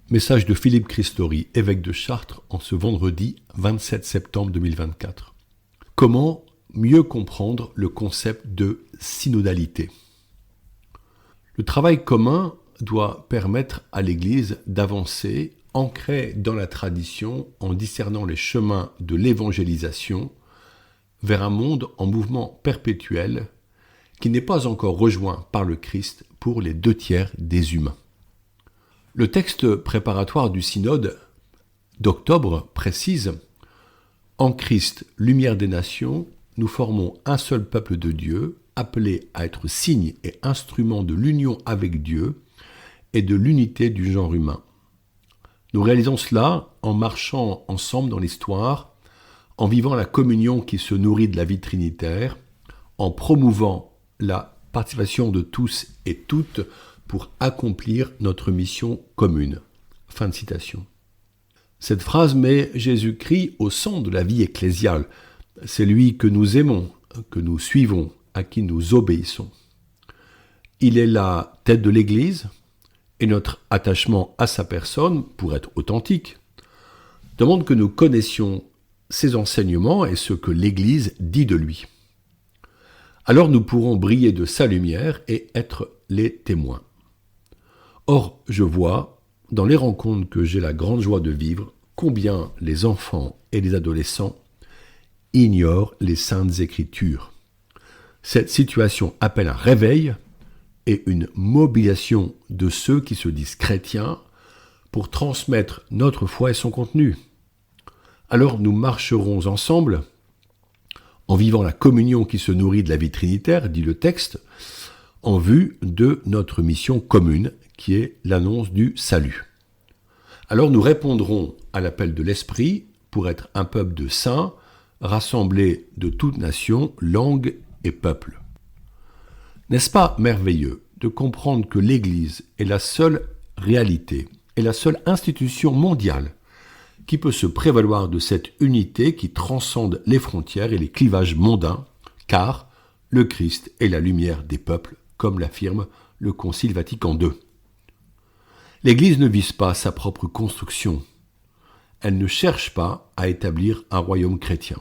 Message de Philippe Christori, évêque de Chartres, en ce vendredi 27 septembre 2024. Comment mieux comprendre le concept de synodalité ? Le travail commun doit permettre à l'Église d'avancer, ancrée dans la tradition, en discernant les chemins de l'évangélisation vers un monde en mouvement perpétuel qui n'est pas encore rejoint par le Christ pour les 2/3 des humains. Le texte préparatoire du synode d'octobre précise « En Christ, lumière des nations, nous formons un seul peuple de Dieu, appelé à être signe et instrument de l'union avec Dieu et de l'unité du genre humain. Nous réalisons cela en marchant ensemble dans l'histoire, en vivant la communion qui se nourrit de la vie trinitaire, en promouvant la participation de tous et toutes pour accomplir notre mission commune. » Fin de citation. Cette phrase met Jésus-Christ au centre de la vie ecclésiale. C'est lui que nous aimons, que nous suivons, à qui nous obéissons. Il est la tête de l'Église, et notre attachement à sa personne, pour être authentique, demande que nous connaissions ses enseignements et ce que l'Église dit de lui. Alors nous pourrons briller de sa lumière et être les témoins. Or, je vois, dans les rencontres que j'ai la grande joie de vivre, combien les enfants et les adolescents ignorent les Saintes Écritures. Cette situation appelle un réveil et une mobilisation de ceux qui se disent chrétiens pour transmettre notre foi et son contenu. Alors nous marcherons ensemble, en vivant la communion qui se nourrit de la vie trinitaire, dit le texte, en vue de notre mission commune, qui est l'annonce du salut. Alors nous répondrons à l'appel de l'Esprit pour être un peuple de saints, rassemblés de toutes nations, langues et peuples. N'est-ce pas merveilleux de comprendre que l'Église est la seule réalité et la seule institution mondiale qui peut se prévaloir de cette unité qui transcende les frontières et les clivages mondains, car le Christ est la lumière des peuples, comme l'affirme le Concile Vatican II. L'Église ne vise pas sa propre construction. Elle ne cherche pas à établir un royaume chrétien.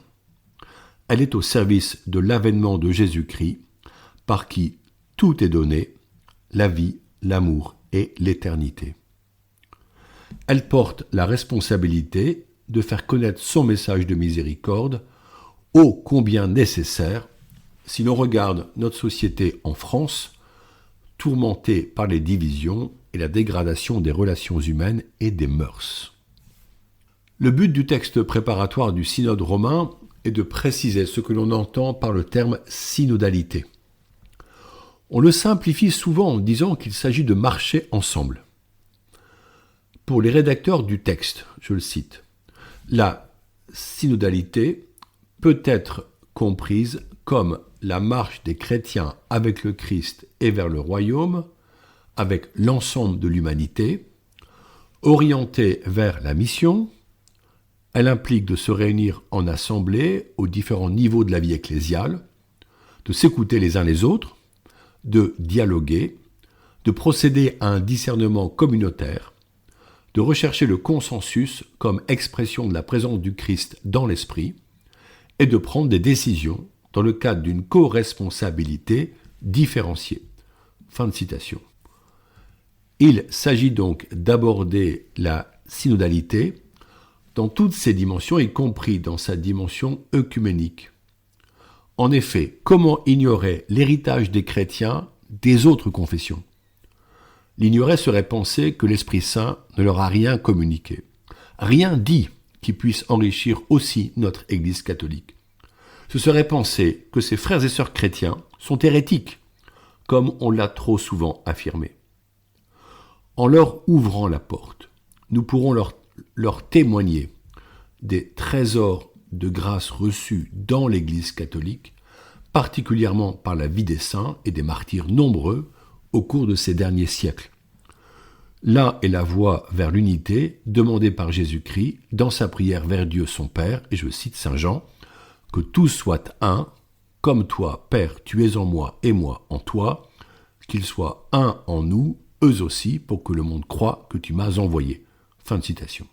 Elle est au service de l'avènement de Jésus-Christ, par qui tout est donné, la vie, l'amour et l'éternité. Elle porte la responsabilité de faire connaître son message de miséricorde, ô combien nécessaire si l'on regarde notre société en France, tourmentée par les divisions et la dégradation des relations humaines et des mœurs. Le but du texte préparatoire du synode romain est de préciser ce que l'on entend par le terme synodalité. On le simplifie souvent en disant qu'il s'agit de marcher ensemble. Pour les rédacteurs du texte, je le cite, la synodalité peut être comprise comme la marche des chrétiens avec le Christ et vers le royaume, avec l'ensemble de l'humanité, orientée vers la mission. Elle implique de se réunir en assemblée aux différents niveaux de la vie ecclésiale, de s'écouter les uns les autres, de dialoguer, de procéder à un discernement communautaire, de rechercher le consensus comme expression de la présence du Christ dans l'esprit et de prendre des décisions dans le cadre d'une co-responsabilité différenciée. Fin de citation. Il s'agit donc d'aborder la synodalité dans toutes ses dimensions, y compris dans sa dimension œcuménique. En effet, comment ignorer l'héritage des chrétiens des autres confessions ? L'ignorer serait penser que l'Esprit Saint ne leur a rien communiqué, rien dit qui puisse enrichir aussi notre Église catholique. Ce serait penser que ces frères et sœurs chrétiens sont hérétiques, comme on l'a trop souvent affirmé. En leur ouvrant la porte, nous pourrons leur témoigner des trésors de grâce reçus dans l'Église catholique, particulièrement par la vie des saints et des martyrs nombreux au cours de ces derniers siècles. Là est la voie vers l'unité demandée par Jésus-Christ dans sa prière vers Dieu son Père, et je cite Saint Jean, « Que tous soient un, comme toi, Père, tu es en moi et moi en toi, qu'ils soient un en nous, eux aussi, pour que le monde croie que tu m'as envoyé. » Fin de citation.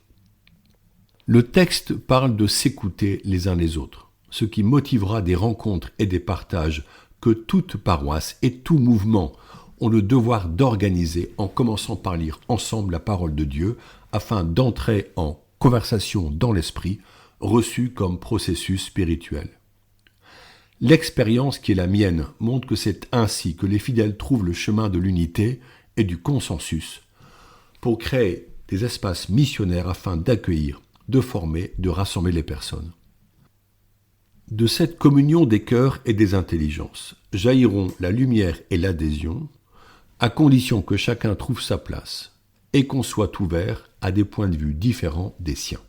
Le texte parle de s'écouter les uns les autres, ce qui motivera des rencontres et des partages que toute paroisse et tout mouvement ont le devoir d'organiser en commençant par lire ensemble la parole de Dieu afin d'entrer en conversation dans l'esprit, reçue comme processus spirituel. L'expérience qui est la mienne montre que c'est ainsi que les fidèles trouvent le chemin de l'unité et du consensus pour créer des espaces missionnaires afin d'accueillir, de former, de rassembler les personnes. De cette communion des cœurs et des intelligences jailliront la lumière et l'adhésion, à condition que chacun trouve sa place et qu'on soit ouvert à des points de vue différents des siens.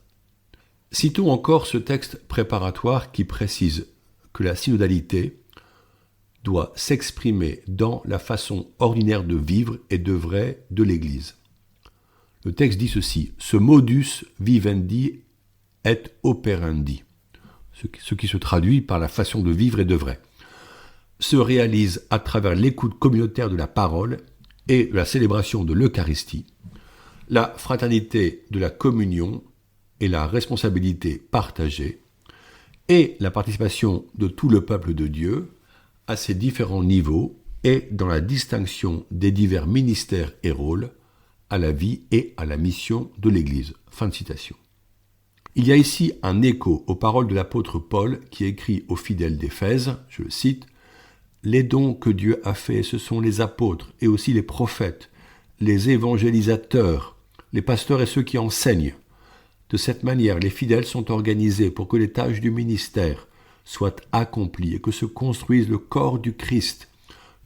Citons encore ce texte préparatoire qui précise que la synodalité doit s'exprimer dans la façon ordinaire de vivre et d'œuvrer de l'Église. Le texte dit ceci: « Ce modus vivendi et operandi », ce qui se traduit par la façon de vivre et d'œuvrer, se réalise à travers l'écoute communautaire de la parole et de la célébration de l'Eucharistie, la fraternité de la communion et la responsabilité partagée, et la participation de tout le peuple de Dieu à ses différents niveaux et dans la distinction des divers ministères et rôles à la vie et à la mission de l'Église. Fin de citation. Il y a ici un écho aux paroles de l'apôtre Paul qui écrit aux fidèles d'Éphèse, je le cite: « Les dons que Dieu a faits, ce sont les apôtres et aussi les prophètes, les évangélisateurs, les pasteurs et ceux qui enseignent. De cette manière, les fidèles sont organisés pour que les tâches du ministère soient accomplies et que se construise le corps du Christ,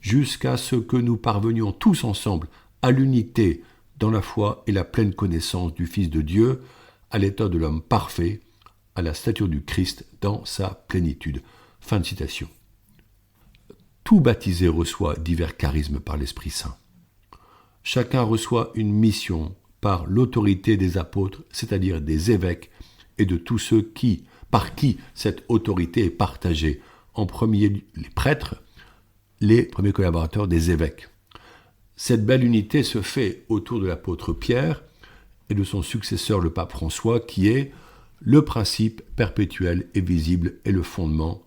jusqu'à ce que nous parvenions tous ensemble à l'unité dans la foi et la pleine connaissance du Fils de Dieu, à l'état de l'homme parfait, à la stature du Christ dans sa plénitude. » Fin de citation. Tout baptisé reçoit divers charismes par l'Esprit Saint. Chacun reçoit une mission par l'autorité des apôtres, c'est-à-dire des évêques et de tous ceux par qui cette autorité est partagée. En premier lieu, les prêtres, les premiers collaborateurs des évêques. Cette belle unité se fait autour de l'apôtre Pierre et de son successeur le pape François, qui est le principe perpétuel et visible et le fondement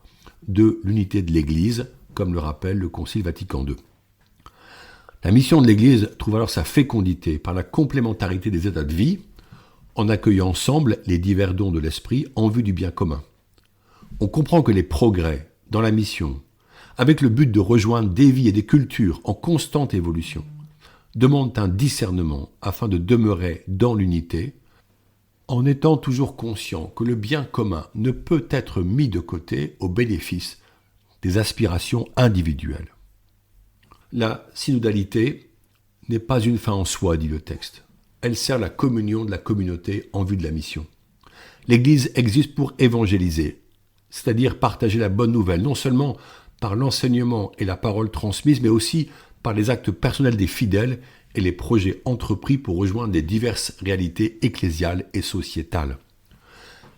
de l'unité de l'Église, comme le rappelle le Concile Vatican II. La mission de l'Église trouve alors sa fécondité par la complémentarité des états de vie, en accueillant ensemble les divers dons de l'Esprit en vue du bien commun. On comprend que les progrès dans la mission, avec le but de rejoindre des vies et des cultures en constante évolution, demandent un discernement afin de demeurer dans l'unité, en étant toujours conscient que le bien commun ne peut être mis de côté au bénéfice des aspirations individuelles. La synodalité n'est pas une fin en soi, dit le texte. Elle sert la communion de la communauté en vue de la mission. L'Église existe pour évangéliser, c'est-à-dire partager la bonne nouvelle, non seulement par l'enseignement et la parole transmise, mais aussi par les actes personnels des fidèles et les projets entrepris pour rejoindre les diverses réalités ecclésiales et sociétales.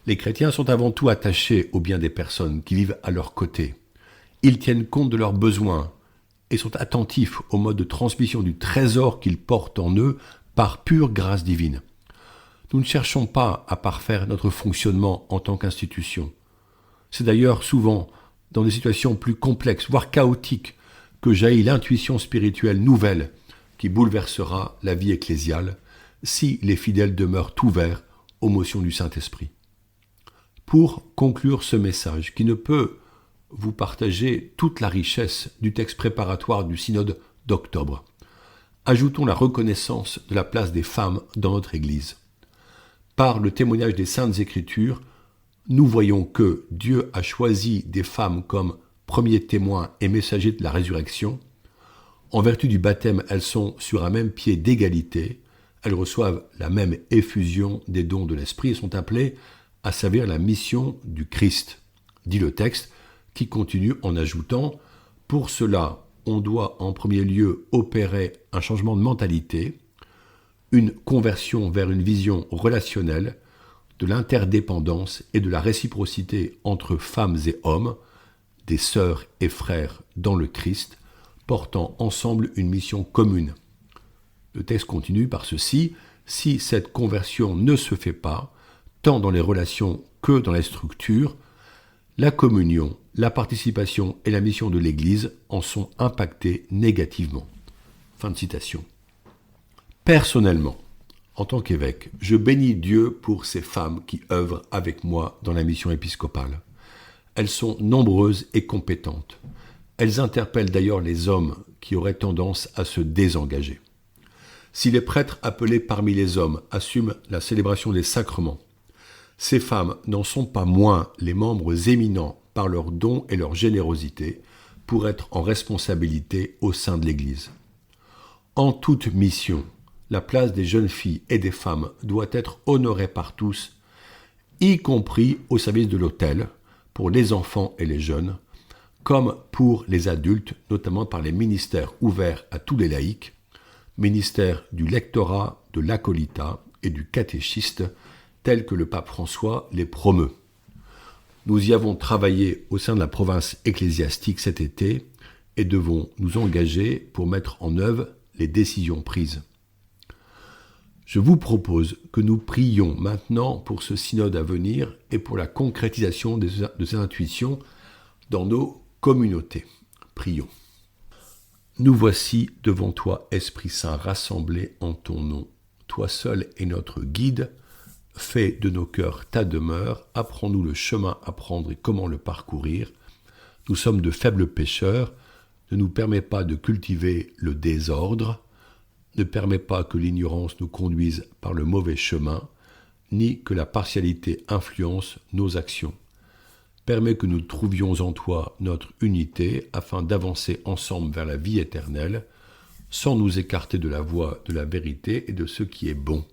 Les chrétiens sont avant tout attachés au bien des personnes qui vivent à leur côté. Ils tiennent compte de leurs besoins et sont attentifs au mode de transmission du trésor qu'ils portent en eux par pure grâce divine. Nous ne cherchons pas à parfaire notre fonctionnement en tant qu'institution. C'est d'ailleurs souvent dans des situations plus complexes, voire chaotiques, que jaillit l'intuition spirituelle nouvelle qui bouleversera la vie ecclésiale si les fidèles demeurent ouverts aux motions du Saint-Esprit. Pour conclure ce message, qui ne peut vous partager toute la richesse du texte préparatoire du synode d'octobre, ajoutons la reconnaissance de la place des femmes dans notre Église. Par le témoignage des Saintes Écritures, nous voyons que Dieu a choisi des femmes comme premiers témoins et messagers de la résurrection. En vertu du baptême, elles sont sur un même pied d'égalité, elles reçoivent la même effusion des dons de l'Esprit et sont appelées à servir la mission du Christ, dit le texte, qui continue en ajoutant « Pour cela, on doit en premier lieu opérer un changement de mentalité, une conversion vers une vision relationnelle de l'interdépendance et de la réciprocité entre femmes et hommes, des sœurs et frères dans le Christ, portant ensemble une mission commune. » Le texte continue par ceci: Si cette conversion ne se fait pas, tant dans les relations que dans les structures, la communion, la participation et la mission de l'Église en sont impactées négativement. Fin de citation. Personnellement, en tant qu'évêque, je bénis Dieu pour ces femmes qui œuvrent avec moi dans la mission épiscopale. Elles sont nombreuses et compétentes. Elles interpellent d'ailleurs les hommes qui auraient tendance à se désengager. Si les prêtres appelés parmi les hommes assument la célébration des sacrements, ces femmes n'en sont pas moins les membres éminents par leurs dons et leur générosité pour être en responsabilité au sein de l'Église. En toute mission, la place des jeunes filles et des femmes doit être honorée par tous, y compris au service de l'autel, pour les enfants et les jeunes, comme pour les adultes, notamment par les ministères ouverts à tous les laïcs, ministère du lectorat, de l'acolytat et du catéchiste, tels que le pape François les promeut. Nous y avons travaillé au sein de la province ecclésiastique cet été et devons nous engager pour mettre en œuvre les décisions prises. Je vous propose que nous prions maintenant pour ce synode à venir et pour la concrétisation de ces intuitions dans nos communautés. Prions. Nous voici devant toi, Esprit Saint, rassemblés en ton nom. Toi seul es notre guide. Fais de nos cœurs ta demeure. Apprends-nous le chemin à prendre et comment le parcourir. Nous sommes de faibles pécheurs. Ne nous permets pas de cultiver le désordre. Ne permets pas que l'ignorance nous conduise par le mauvais chemin, ni que la partialité influence nos actions. Permets que nous trouvions en toi notre unité afin d'avancer ensemble vers la vie éternelle, sans nous écarter de la voie de la vérité et de ce qui est bon.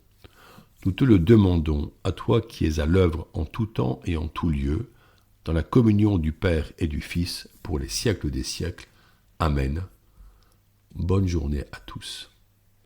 Nous te le demandons, à toi qui es à l'œuvre en tout temps et en tout lieu, dans la communion du Père et du Fils, pour les siècles des siècles. Amen. Bonne journée à tous.